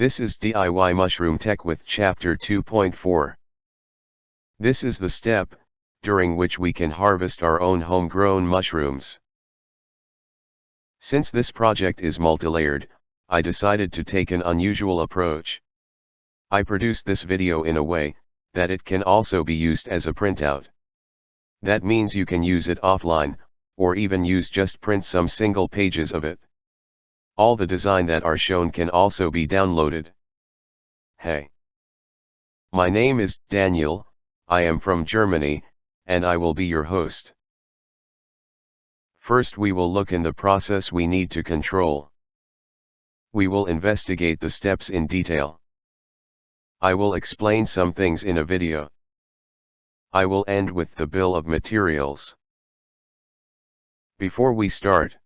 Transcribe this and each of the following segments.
This is DIY-Mushroom-Tek with Chapter 2.4. This is the step, during which we can harvest our own homegrown mushrooms. Since this project is multilayered, I decided to take an unusual approach. I produced this video in a way that it can also be used as a printout. That means you can use it offline, or even just print some single pages of it. All the design that are shown can also be downloaded. Hey. My name is Daniel, I am from Germany, and I will be your host. First we will look in the process we need to control. We will investigate the steps in detail. I will explain some things in a video. I will end with the bill of materials. Before we start,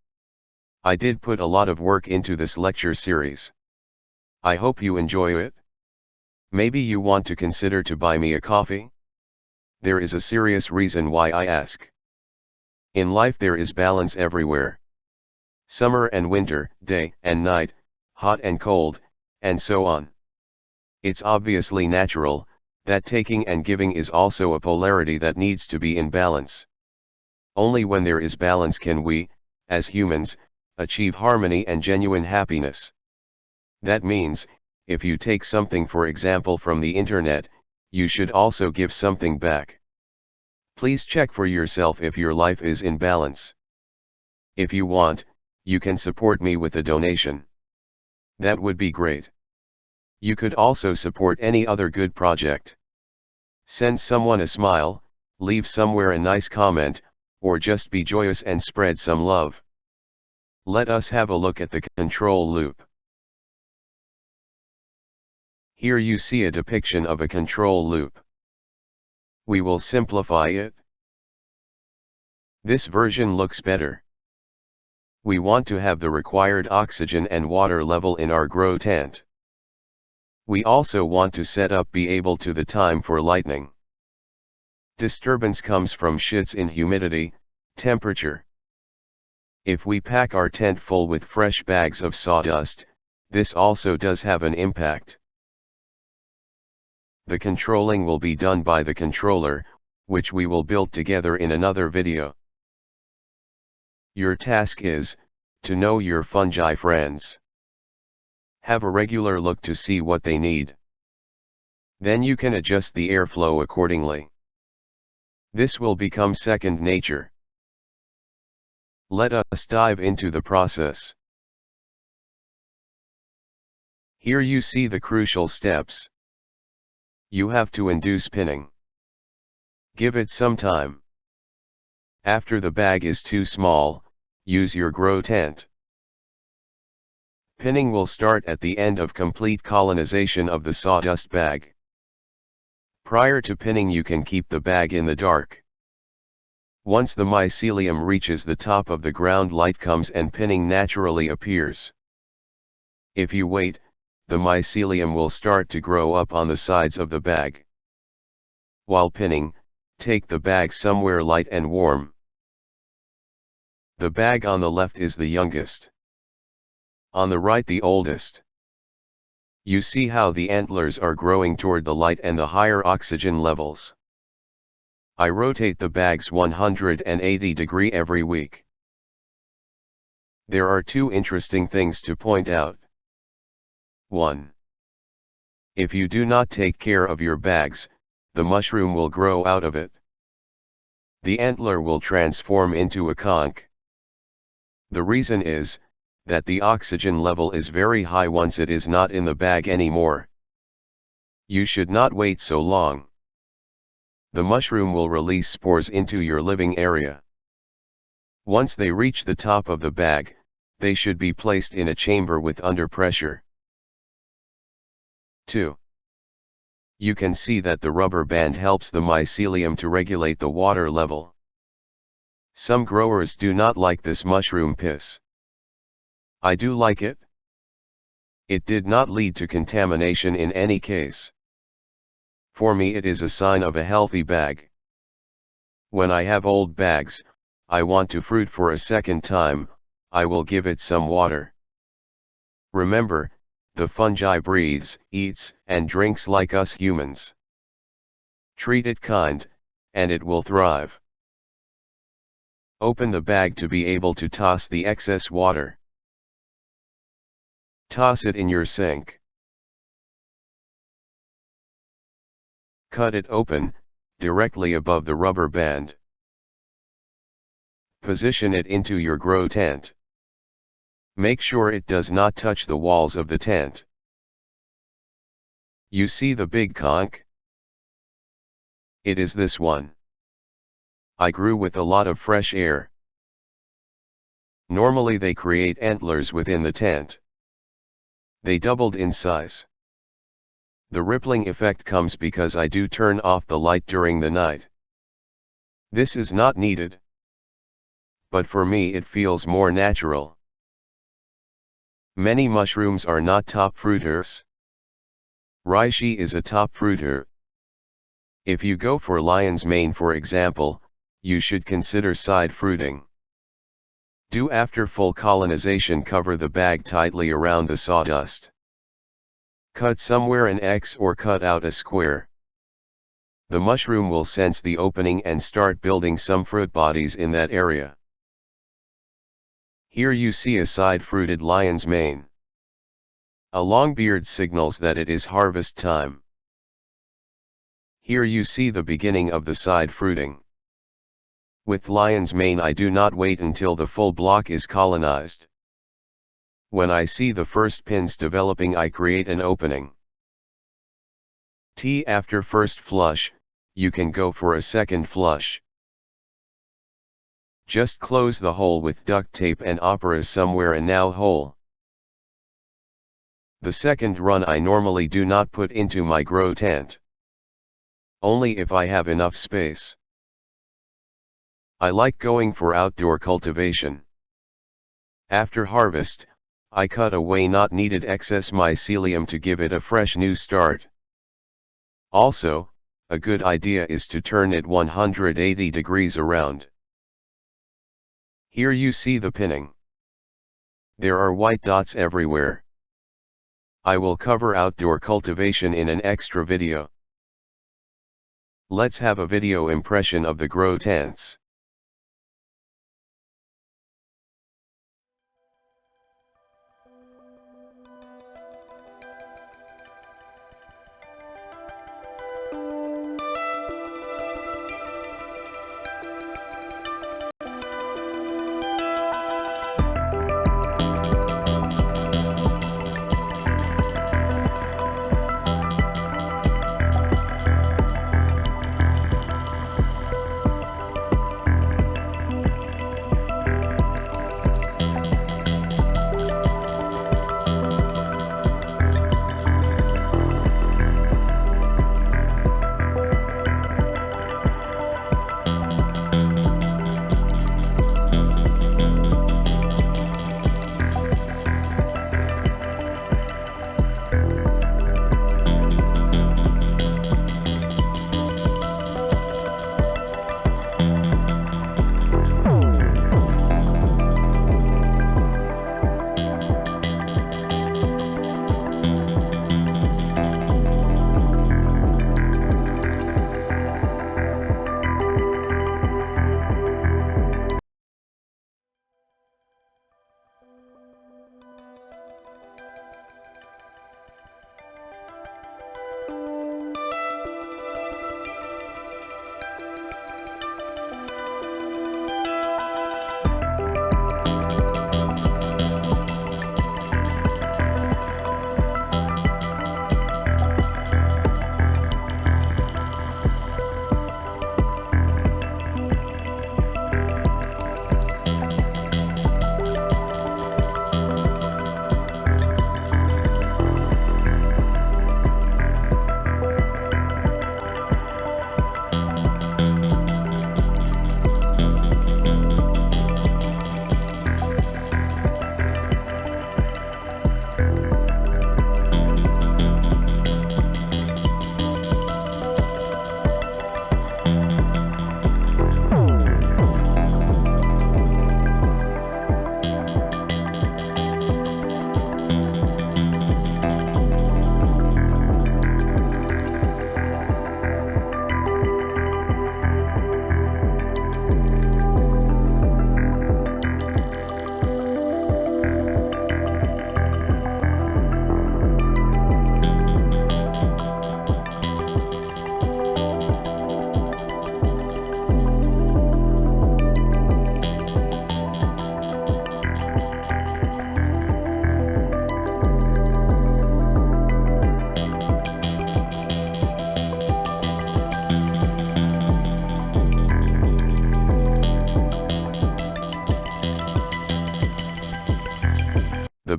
I did put a lot of work into this lecture series. I hope you enjoy it. Maybe you want to consider to buy me a coffee? There is a serious reason why I ask. In life there is balance everywhere. Summer and winter, day and night, hot and cold, and so on. It's obviously natural that taking and giving is also a polarity that needs to be in balance. Only when there is balance can we, as humans, achieve harmony and genuine happiness. That means, if you take something for example from the internet, you should also give something back. Please check for yourself if your life is in balance. If you want, you can support me with a donation. That would be great. You could also support any other good project. Send someone a smile, leave somewhere a nice comment, or just be joyous and spread some love. Let us have a look at the control loop. Here you see a depiction of a control loop. We will simplify it. This version looks better. We want to have the required oxygen and water level in our grow tent. We also want to set up be able to the time for lightning. Disturbance comes from shifts in humidity, temperature. If we pack our tent full with fresh bags of sawdust, this also does have an impact. The controlling will be done by the controller, which we will build together in another video. Your task is to know your fungi friends. Have a regular look to see what they need. Then you can adjust the airflow accordingly. This will become second nature. Let us dive into the process. Here you see the crucial steps. You have to induce pinning. Give it some time. After the bag is too small, use your grow tent. Pinning will start at the end of complete colonization of the sawdust bag. Prior to pinning you can keep the bag in the dark. Once the mycelium reaches the top of the ground, light comes and pinning naturally appears. If you wait, the mycelium will start to grow up on the sides of the bag. While pinning, take the bag somewhere light and warm. The bag on the left is the youngest. On the right the oldest. You see how the antlers are growing toward the light and the higher oxygen levels. I rotate the bags 180 degrees every week. There are two interesting things to point out. 1. If you do not take care of your bags, the mushroom will grow out of it. The antler will transform into a conch. The reason is that the oxygen level is very high once it is not in the bag anymore. You should not wait so long. The mushroom will release spores into your living area. Once they reach the top of the bag, they should be placed in a chamber with under pressure. 2. You can see that the rubber band helps the mycelium to regulate the water level. Some growers do not like this mushroom piss. I do like it. It did not lead to contamination in any case. For me it is a sign of a healthy bag. When I have old bags, I want to fruit for a second time, I will give it some water. Remember, the fungi breathes, eats, and drinks like us humans. Treat it kind, and it will thrive. Open the bag to be able to toss the excess water. Toss it in your sink. Cut it open, directly above the rubber band. Position it into your grow tent. Make sure it does not touch the walls of the tent. You see the big conch? It is this one. I grew with a lot of fresh air. Normally they create antlers within the tent. They doubled in size. The rippling effect comes because I do turn off the light during the night. This is not needed. But for me it feels more natural. Many mushrooms are not top fruiters. Reishi is a top fruiter. If you go for lion's mane for example, you should consider side fruiting. Do after full colonization cover the bag tightly around the sawdust. Cut somewhere an X or cut out a square. The mushroom will sense the opening and start building some fruit bodies in that area. Here you see a side-fruited lion's mane. A long beard signals that it is harvest time. Here you see the beginning of the side fruiting. With lion's mane I do not wait until the full block is colonized. When I see the first pins developing I create an opening. After first flush, you can go for a second flush. Just close the hole with duct tape and opera somewhere and now hole. The second run I normally do not put into my grow tent. Only if I have enough space. I like going for outdoor cultivation. After harvest, I cut away not needed excess mycelium to give it a fresh new start. Also, a good idea is to turn it 180 degrees around. Here you see the pinning. There are white dots everywhere. I will cover outdoor cultivation in an extra video. Let's have a video impression of the grow tents.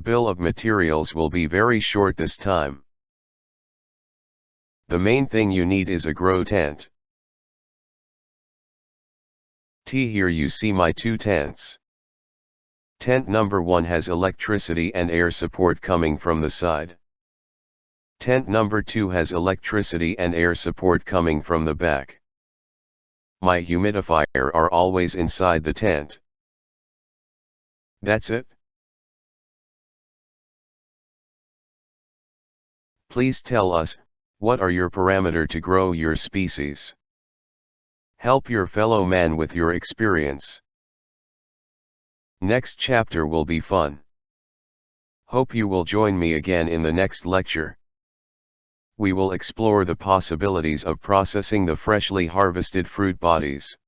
bill of materials will be very short this time. The main thing you need is a grow tent. Here you see my two tents. Tent number 1 has electricity and air support coming from the side. Tent number 2 has electricity and air support coming from the back. My humidifier are always inside the tent. That's it. Please tell us, what are your parameters to grow your species? Help your fellow man with your experience. Next chapter will be fun. Hope you will join me again in the next lecture. We will explore the possibilities of processing the freshly harvested fruit bodies.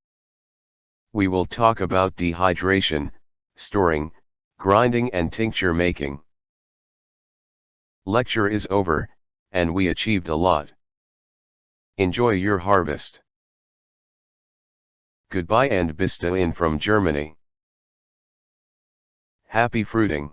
We will talk about dehydration, storing, grinding and tincture making. Lecture is over, and we achieved a lot. Enjoy your harvest. Goodbye and bis dahin from Germany. Happy fruiting.